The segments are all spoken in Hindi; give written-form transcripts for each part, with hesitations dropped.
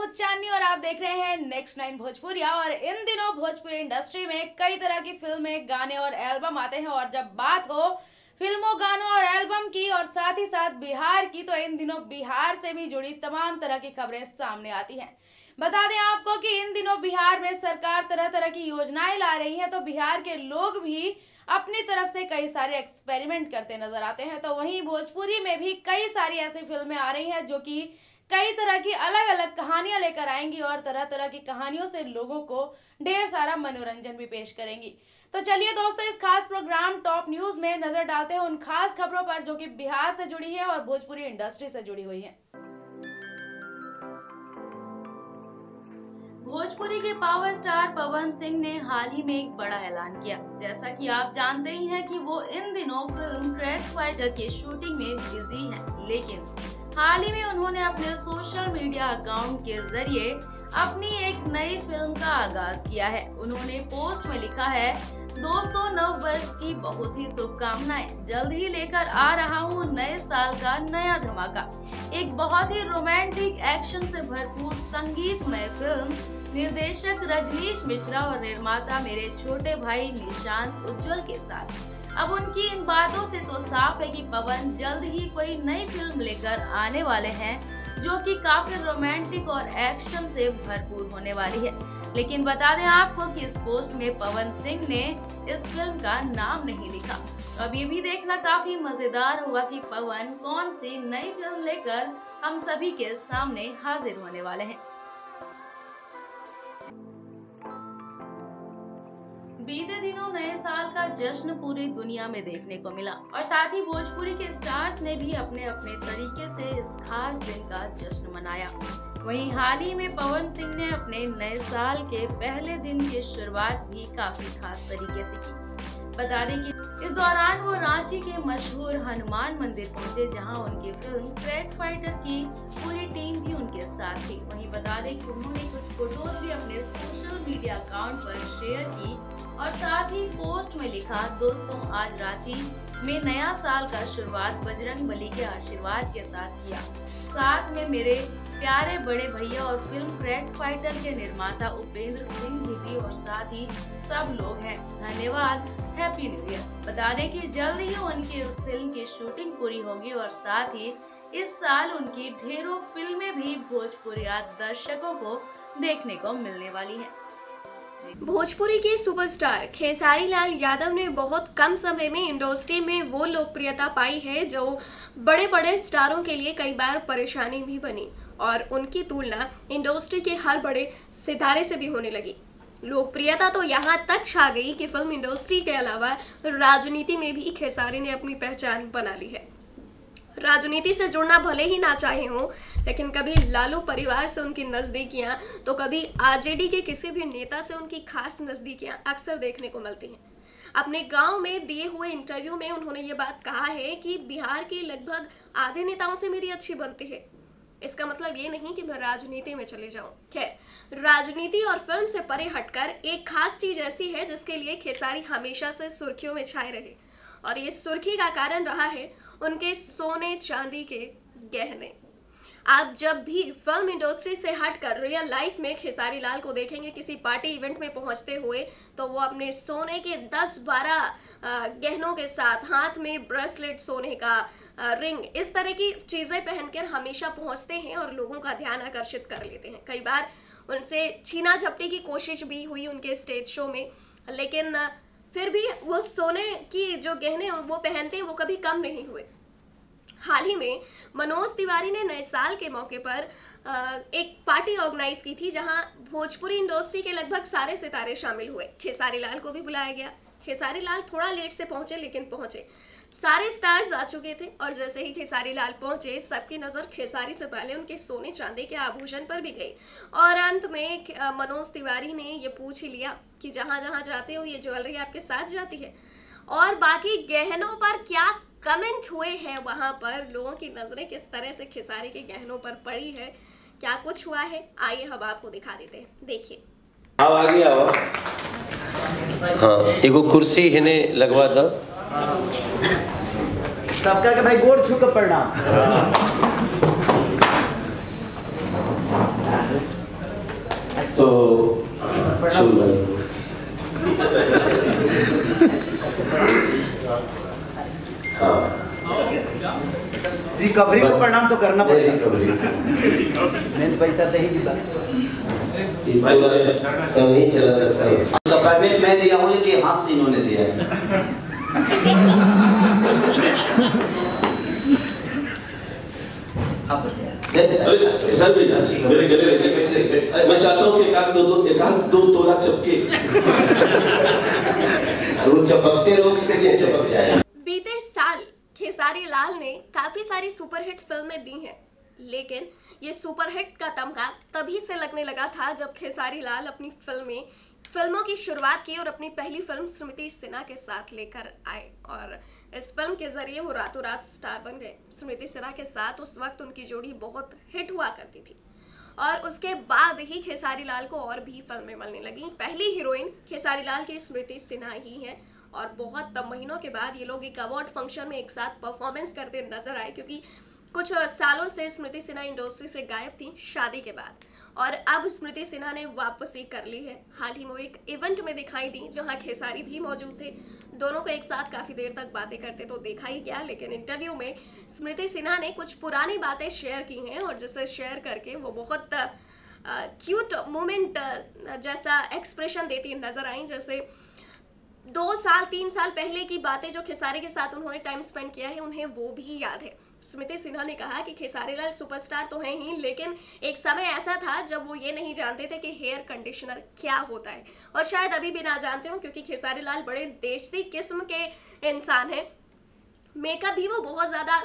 हूँ चांदनी और आप देख रहे हैं नेक्स्ट 9 भोजपुरिया। और इन दिनों भोजपुरी इंडस्ट्री में कई तरह की फिल्में, गाने और एल्बम आते हैं। और जब बात हो फिल्मों, गानों और एल्बम की और साथ ही साथ बिहार की, तो इन दिनों बिहार से भी जुड़ी तमाम तरह की खबरें सामने आती हैं। बता दें आपको कि इन दिनों बिहार में सरकार तरह तरह की योजनाएं ला रही है, तो बिहार के लोग भी अपनी तरफ से कई सारे एक्सपेरिमेंट करते नजर आते हैं। तो वहीं भोजपुरी में भी कई सारी ऐसी फिल्में आ रही हैं जो कि कई तरह की अलग अलग कहानियां लेकर आएंगी और तरह तरह की कहानियों से लोगों को ढेर सारा मनोरंजन भी पेश करेंगी। तो चलिए दोस्तों, इस खास प्रोग्राम टॉप न्यूज में नजर डालते हैं उन खास खबरों पर जो कि बिहार से जुड़ी है और भोजपुरी इंडस्ट्री से जुड़ी हुई है। भोजपुरी के पावर स्टार पवन सिंह ने हाल ही में एक बड़ा ऐलान किया। जैसा कि आप जानते ही हैं कि वो इन दिनों फिल्म क्रैक फाइटर की शूटिंग में बिजी हैं, लेकिन हाल ही में उन्होंने अपने सोशल मीडिया अकाउंट के जरिए अपनी एक नई फिल्म का आगाज किया है। उन्होंने पोस्ट में लिखा है, दोस्तों, नव वर्ष की बहुत ही शुभकामनाएं। जल्द ही लेकर आ रहा हूँ नए साल का नया धमाका। एक बहुत ही रोमांटिक एक्शन से भरपूर संगीतमय फिल्म। निर्देशक रजनीश मिश्रा और निर्माता मेरे छोटे भाई निशांत उज्जवल के साथ। अब उनकी इन बातों से तो साफ है कि पवन जल्द ही कोई नई फिल्म लेकर आने वाले हैं जो कि काफी रोमांटिक और एक्शन से भरपूर होने वाली है। लेकिन बता दें आपको कि इस पोस्ट में पवन सिंह ने इस फिल्म का नाम नहीं लिखा। तो अब ये भी देखना काफी मजेदार होगा कि पवन कौन सी नई फिल्म लेकर हम सभी के सामने हाजिर होने वाले हैं। बीते दिनों नए साल का जश्न पूरी दुनिया में देखने को मिला और साथ ही भोजपुरी के स्टार्स ने भी अपने अपने तरीके से इस खास दिन का जश्न मनाया। वहीं हाल ही में पवन सिंह ने अपने नए साल के पहले दिन की शुरुआत भी काफी खास तरीके से की। बता दें कि इस दौरान वो रांची के मशहूर हनुमान मंदिर पहुंचे, जहां उनकी फिल्म क्रैक फाइटर की पूरी टीम भी उनके साथ थी। वहीं बता दें कि उन्होंने कुछ फोटोज भी अपने सोशल मीडिया अकाउंट पर शेयर की और साथ ही पोस्ट में लिखा, दोस्तों, आज रांची में नया साल का शुरुआत बजरंगबली के आशीर्वाद के साथ किया। साथ में मेरे प्यारे बड़े भैया और फिल्म क्रैक फाइटर के निर्माता उपेंद्र सिंह जी भी और साथ ही सब लोग हैं। धन्यवाद, हैप्पी न्यू ईयर। बता दें कि जल्द ही उनकी इस फिल्म की शूटिंग पूरी होगी और साथ ही इस साल उनकी ढेरों फिल्में भी भोजपुरी दर्शकों को देखने को मिलने वाली है। भोजपुरी के सुपरस्टार खेसारी लाल यादव ने बहुत कम समय में इंडस्ट्री में वो लोकप्रियता पाई है जो बड़े बड़े स्टारों के लिए कई बार परेशानी भी बनी और उनकी तुलना इंडस्ट्री के हर बड़े सितारे से भी होने लगी। लोकप्रियता तो यहाँ तक छा गई कि फिल्म इंडस्ट्री के अलावा राजनीति में भी खेसारी ने अपनी पहचान बना ली है। राजनीति से जुड़ना भले ही ना चाहे हो, लेकिन कभी लालू परिवार से उनकी नज़दीकियाँ तो कभी आरजेडी के किसी भी नेता से उनकी खास नज़दीकियाँ अक्सर देखने को मिलती हैं। अपने गांव में दिए हुए इंटरव्यू में उन्होंने ये बात कहा है कि बिहार के लगभग आधे नेताओं से मेरी अच्छी बनती है। इसका मतलब ये नहीं कि मैं राजनीति में चले जाऊं। खैर, राजनीति और फिल्म से परे हटकर एक खास चीज ऐसी है जिसके लिए खेसारी हमेशा से सुर्खियों में छाए रहे और ये सुर्खी का कारण रहा है उनके सोने चांदी के गहने। आप जब भी फिल्म इंडस्ट्री से हटकर रियल लाइफ में खेसारी लाल को देखेंगे किसी पार्टी इवेंट में पहुंचते हुए, तो वो अपने सोने के 10-12 गहनों के साथ, हाथ में ब्रेसलेट, सोने का रिंग, इस तरह की चीज़ें पहनकर हमेशा पहुंचते हैं और लोगों का ध्यान आकर्षित कर लेते हैं। कई बार उनसे छीना झपटी की कोशिश भी हुई उनके स्टेज शो में, लेकिन फिर भी वो सोने की जो गहने वो पहनते हैं वो कभी कम नहीं हुए। हाल ही में मनोज तिवारी ने नए साल के मौके पर एक पार्टी ऑर्गेनाइज की थी जहां भोजपुरी इंडस्ट्री के लगभग सारे सितारे शामिल हुए। खेसारी लाल को भी बुलाया गया। खेसारी लाल थोड़ा लेट से पहुंचे, लेकिन पहुंचे। सारे स्टार्स आ चुके थे और जैसे ही खेसारी लाल पहुंचे, सबकी नज़र खेसारी से पहले उनके सोने चांदी के आभूषण पर भी गई और अंत में मनोज तिवारी ने ये पूछ ही लिया कि जहाँ जहाँ जाते हो ये ज्वेलरी आपके साथ जाती है। और बाकी गहनों पर क्या कमेंट हुए हैं, वहाँ पर लोगों की नज़रें किस तरह से खेसारी के गहनों पर पड़ी है, क्या कुछ हुआ है, आइए हम आपको दिखा देते हैं। देखिए। आओ आगे आओ। हाँ, एगो कुर्सी हेने लगवा दो। सबका के भाई गोड़ छू के प्रणाम। रिकवरी को प्रणाम तो करना पड़ेगा। मैंने पैसा दे ही दिया। सही चला था सही। उसका पेमेंट मैं दिया हूँ लेकिन हाथ से इन्होंने दिया है। सर मेरे गले लगे मैं चाहता हूँ कि एक आध दो तोला चपके वो चपकते रहो किसी दिन चपक जाए। बीते साल खेसारी लाल ने काफी सारी सुपरहिट फिल्में दी हैं, लेकिन ये सुपरहिट का तमगा तभी से लगने लगा था जब खेसारी लाल अपनी फिल्मों की शुरुआत की और अपनी पहली फिल्म स्मृति सिन्हा के साथ लेकर आए और इस फिल्म के जरिए वो रातों रात स्टार बन गए। स्मृति सिन्हा के साथ उस वक्त उनकी जोड़ी बहुत हिट हुआ करती थी और उसके बाद ही खेसारी लाल को और भी फिल्में मिलने लगी। पहली हीरोइन खेसारी लाल की स्मृति सिन्हा ही है और बहुत महीनों के बाद ये लोग एक अवार्ड फंक्शन में एक साथ परफॉर्मेंस करते नजर आए, क्योंकि कुछ सालों से स्मृति सिन्हा इंडस्ट्री से गायब थी शादी के बाद और अब स्मृति सिन्हा ने वापसी कर ली है। हाल ही में एक इवेंट में दिखाई दी जहां खेसारी भी मौजूद थे। दोनों को एक साथ काफी देर तक बातें करते तो देखा ही गया, लेकिन इंटरव्यू में स्मृति सिन्हा ने कुछ पुरानी बातें शेयर की हैं और जिसे शेयर करके वो बहुत क्यूट मोमेंट जैसा एक्सप्रेशन देती नजर आई, जैसे 2 साल 3 साल पहले की बातें जो खेसारी के साथ उन्होंने टाइम स्पेंड किया है उन्हें वो भी याद है। स्मृति सिन्हा ने कहा कि खेसारी लाल सुपरस्टार तो हैं ही, लेकिन एक समय ऐसा था जब वो ये नहीं जानते थे कि हेयर कंडीशनर क्या होता है और शायद अभी भी ना जानते हो, क्योंकि खेसारी लाल बड़े देसी किस्म के इंसान हैं। मेकअप भी वो बहुत ज़्यादा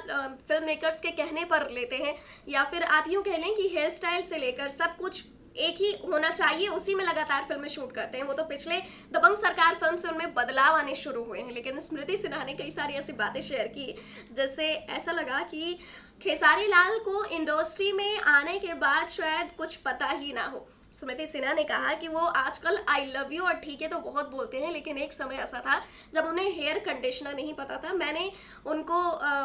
फिल्म मेकर्स के कहने पर लेते हैं, या फिर आप यूँ कह लें कि हेयर स्टाइल से लेकर सब कुछ एक ही होना चाहिए, उसी में लगातार फिल्में शूट करते हैं। वो तो पिछले दबंग सरकार फिल्म से उनमें बदलाव आने शुरू हुए हैं, लेकिन स्मृति सिन्हा ने कई सारी ऐसी बातें शेयर की जिससे ऐसा लगा कि खेसारी लाल को इंडस्ट्री में आने के बाद शायद कुछ पता ही ना हो। स्मृति सिन्हा ने कहा कि वो आजकल आई लव यू और ठीक है तो बहुत बोलते हैं, लेकिन एक समय ऐसा था जब उन्हें हेयर कंडीशनर नहीं पता था। मैंने उनको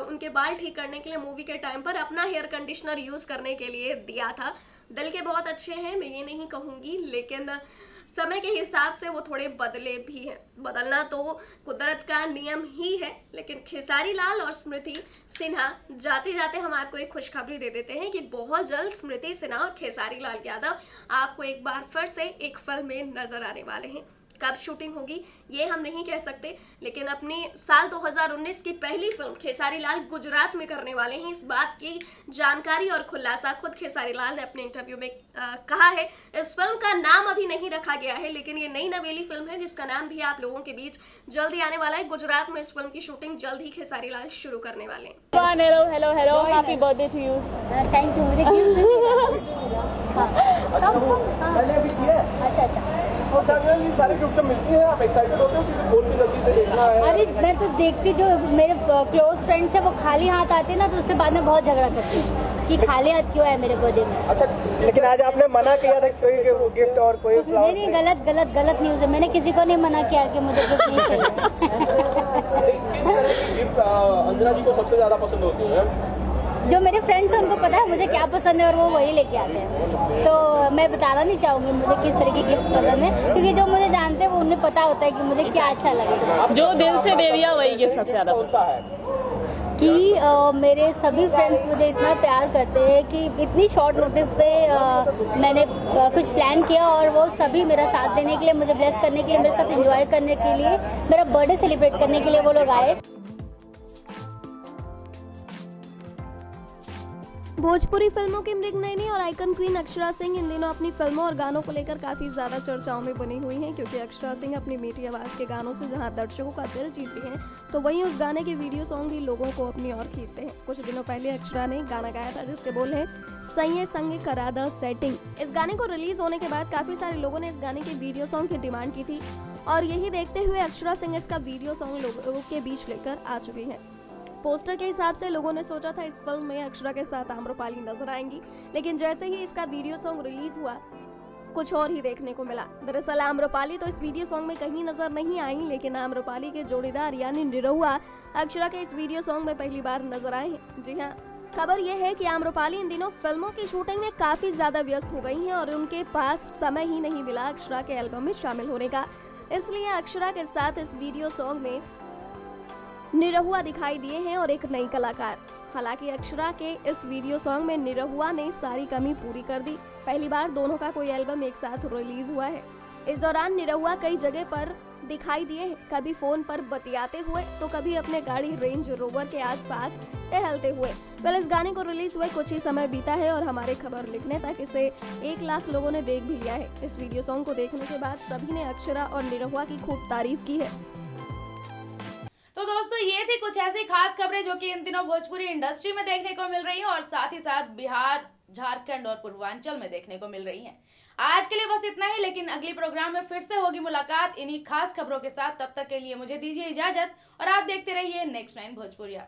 उनके बाल ठीक करने के लिए मूवी के टाइम पर अपना हेयर कंडीशनर यूज़ करने के लिए दिया था। दिल के बहुत अच्छे हैं, मैं ये नहीं कहूँगी, लेकिन समय के हिसाब से वो थोड़े बदले भी हैं। बदलना तो कुदरत का नियम ही है, लेकिन खेसारी लाल और स्मृति सिन्हा जाते जाते हम आपको एक खुशखबरी दे देते हैं कि बहुत जल्द स्मृति सिन्हा और खेसारी लाल यादव आपको एक बार फिर से एक फिल्म में नजर आने वाले हैं। कब शूटिंग होगी ये हम नहीं कह सकते, लेकिन अपनी साल 2019 की पहली फिल्म खेसारी लाल गुजरात में करने वाले हैं। इस बात की जानकारी और खुलासा खुद खेसारी लाल ने अपने इंटरव्यू में कहा है। इस फिल्म का नाम अभी नहीं रखा गया है, लेकिन ये नई नवेली फिल्म है जिसका नाम भी आप लोगों के बीच जल्दी आने वाला है। गुजरात में इस फिल्म की शूटिंग जल्द ही खेसारी लाल शुरू करने वाले हैं। Hello hello hello, happy birthday to you. Thank you. मुझे अच्छा सारे गिफ्ट मिलती हैं, आप एक्साइटेड होते हो किसी खोल के जल्दी से देखना है? अरे मैं तो देखती, जो मेरे क्लोज फ्रेंड्स है वो खाली हाथ आते हैं ना, तो उससे बाद में बहुत झगड़ा करती हूँ कि खाली हाथ क्यों है मेरे बर्थडे में। अच्छा, लेकिन आज आपने मना किया था कोई गिफ्ट और कोई फ्लावर्स नहीं, गलत न्यूज़ है। मैंने किसी को नहीं मना किया कि मुझे गिफ्ट नहीं चाहिए। किस तरह की गिफ्ट अंजना जी को सबसे ज्यादा पसंद होती है? जो मेरे फ्रेंड्स हैं उनको पता है मुझे क्या पसंद है और वो वही लेके आते हैं, तो मैं बताना नहीं चाहूँगी मुझे किस तरह की गिफ्ट पसंद है, क्योंकि जो मुझे जानते हैं वो उन्हें पता होता है कि मुझे क्या अच्छा लगेगा। जो दिल से दे दिया वही गिफ्ट सबसे ज्यादा पसंद है। कि मेरे सभी फ्रेंड्स मुझे इतना प्यार करते हैं कि इतनी शॉर्ट नोटिस पे मैंने कुछ प्लान किया और वो सभी मेरा साथ देने के लिए, मुझे ब्लेस करने के लिए, मेरे साथ एंजॉय करने के लिए, मेरा बर्थडे सेलिब्रेट करने के लिए वो लोग आए। भोजपुरी फिल्मों की मृग नयनी और आइकन क्वीन अक्षरा सिंह इन दिनों अपनी फिल्मों और गानों को लेकर काफी ज्यादा चर्चाओं में बनी हुई हैं, क्योंकि अक्षरा सिंह अपनी मीठी आवाज के गानों से जहां दर्शकों का दिल जीतती हैं, तो वहीं उस गाने के वीडियो सॉन्ग भी लोगों को अपनी ओर खींचते हैं। कुछ दिनों पहले अक्षरा ने गाना गाया था जिसके बोल हैं सैये संग करा द सेटिंग। इस गाने को रिलीज होने के बाद काफी सारे लोगों ने इस गाने के वीडियो सॉन्ग की डिमांड की थी और यही देखते हुए अक्षरा सिंह इसका वीडियो सॉन्ग लोगों के बीच लेकर आ चुकी है। पोस्टर के हिसाब से लोगों ने सोचा था इस फिल्म में अक्षरा के साथ आम्रपाली नजर आएंगी, लेकिन जैसे ही इसका वीडियो सॉन्ग रिलीज हुआ कुछ और ही देखने को मिला। दरअसल आम्रपाली तो इस वीडियो सॉन्ग में कहीं नजर नहीं आई, लेकिन आम्रपाली के जोड़ीदार यानी निरहुआ अक्षरा के इस वीडियो सॉन्ग में पहली बार नजर आए हैं। जी हाँ, खबर यह है कि आम्रपाली इन दिनों फिल्मों की शूटिंग में काफी ज्यादा व्यस्त हो गई हैं और उनके पास समय ही नहीं मिला अक्षरा के एल्बम में शामिल होने का। इसलिए अक्षरा के साथ इस वीडियो सॉन्ग में निरहुआ दिखाई दिए हैं और एक नई कलाकार। हालांकि अक्षरा के इस वीडियो सॉन्ग में निरहुआ ने सारी कमी पूरी कर दी। पहली बार दोनों का कोई एल्बम एक साथ रिलीज हुआ है। इस दौरान निरहुआ कई जगह पर दिखाई दिए हैं, कभी फोन पर बतियाते हुए तो कभी अपने गाड़ी रेंज रोवर के आसपास टहलते हुए। वेल, इस गाने को रिलीज हुए कुछ ही समय बीता है और हमारे खबर लिखने तक इसे 1 लाख लोगों ने देख भी लिया है। इस वीडियो सॉन्ग को देखने के बाद सभी ने अक्षरा और निरहुआ की खूब तारीफ की है। तो दोस्तों, ये थी कुछ ऐसी खास खबरें जो कि इन दिनों भोजपुरी इंडस्ट्री में देखने को मिल रही हैं और साथ ही साथ बिहार, झारखंड और पूर्वांचल में देखने को मिल रही हैं। आज के लिए बस इतना ही, लेकिन अगली प्रोग्राम में फिर से होगी मुलाकात इन्हीं खास खबरों के साथ। तब तक के लिए मुझे दीजिए इजाजत और आप देखते रहिए नेक्स्ट 9 भोजपुरिया।